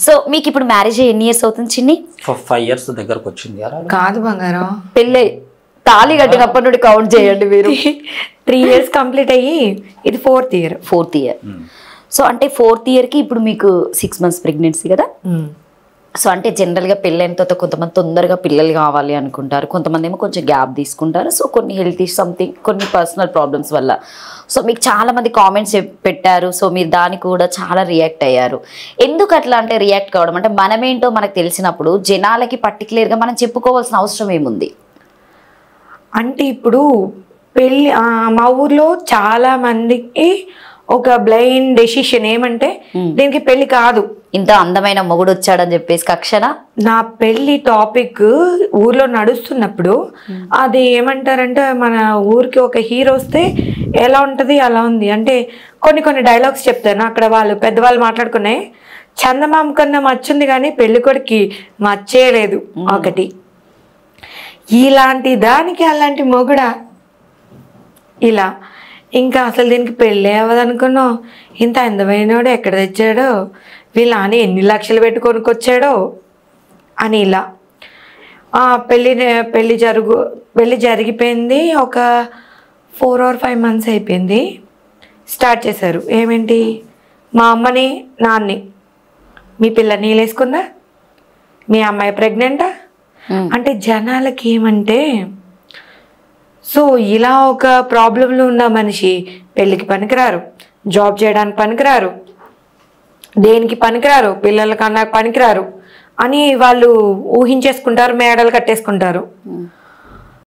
So మీకు ఇప్పుడు marriage ఎన్ని ఇయర్స్ అవుతుంది చిన్ని? 5 years దగ్గరకు వచ్చింది. కాదు బంగారం, పెళ్ళి తాళి కట్టినప్పటి నుండి కౌంట్ చేయండి మీరు. 3 years కంప్లీట్ అయ్యి ఇది 4th year. 4th year. So అంటే 4th yearకి ఇప్పుడు మీకు 6 months ప్రెగ్నెన్సీ కదా. సో అంటే జనరల్గా పెళ్ళైన తర్వాత కొంతమంది తొందరగా పిల్లలు కావాలి అనుకుంటారు, కొంతమంది ఏమో కొంచెం గ్యాప్ తీసుకుంటారు. సో కొన్ని హెల్త్ సంథింగ్ కొన్ని పర్సనల్ ప్రాబ్లమ్స్ వల్ల సో మీకు చాలామంది కామెంట్స్ పెట్టారు. సో మీరు దానికి కూడా చాలా రియాక్ట్ అయ్యారు. ఎందుకు అట్లా అంటే రియాక్ట్ కావడం అంటే మనమేంటో మనకు తెలిసినప్పుడు జనాలకి పర్టికులర్గా మనం చెప్పుకోవాల్సిన అవసరం ఏముంది అంటే ఇప్పుడు పెళ్ళి మా ఊర్లో చాలా మందికి ఒక బ్లైండ్ డెసిషన్ ఏమంటే దీనికి పెళ్లి కాదు, ఇంత అందమైన మొగుడు వచ్చాడని చెప్పేసి కక్షణ. నా పెళ్లి టాపిక్ ఊర్లో నడుస్తున్నప్పుడు అది ఏమంటారంటే మన ఊరికి ఒక హీరో వస్తే ఎలా ఉంటుంది అలా ఉంది అంటే కొన్ని డైలాగ్స్ చెప్తాను. అక్కడ వాళ్ళు పెద్దవాళ్ళు మాట్లాడుకున్నాయి, చందమామ కన్నా మచ్చుంది కానీ పెళ్లి కొడుకి మచ్చేయలేదు ఒకటి. ఇలాంటి దానికి అలాంటి మొగుడా ఇలా ఇంకా అసలు దీనికి పెళ్ళి అవ్వదనుకున్నాం. ఇంత అందమైనోడు ఎక్కడ తెచ్చాడో, వీళ్ళ అని ఎన్ని లక్షలు పెట్టి కొనుక్కొచ్చాడో అని ఇలా పెళ్ళి జరిగిపోయింది. ఒక 4 or 5 months అయిపోయింది. స్టార్ట్ చేశారు ఏమేంటి, మా అమ్మని నాన్ని, మీ పిల్ల నీళ్ళేసుకుందా, మీ అమ్మాయి ప్రెగ్నెంటా అంటే జనాలకి ఏమంటే సో ఇలా ఒక ప్రాబ్లంలో ఉన్న మనిషి పెళ్ళికి పనికిరారు, జాబ్ చేయడానికి పనికిరారు, దేనికి పనికిరారు, పిల్లల కన్నా పనికిరారు అని వాళ్ళు ఊహించేసుకుంటారు, మేడలు కట్టేసుకుంటారు.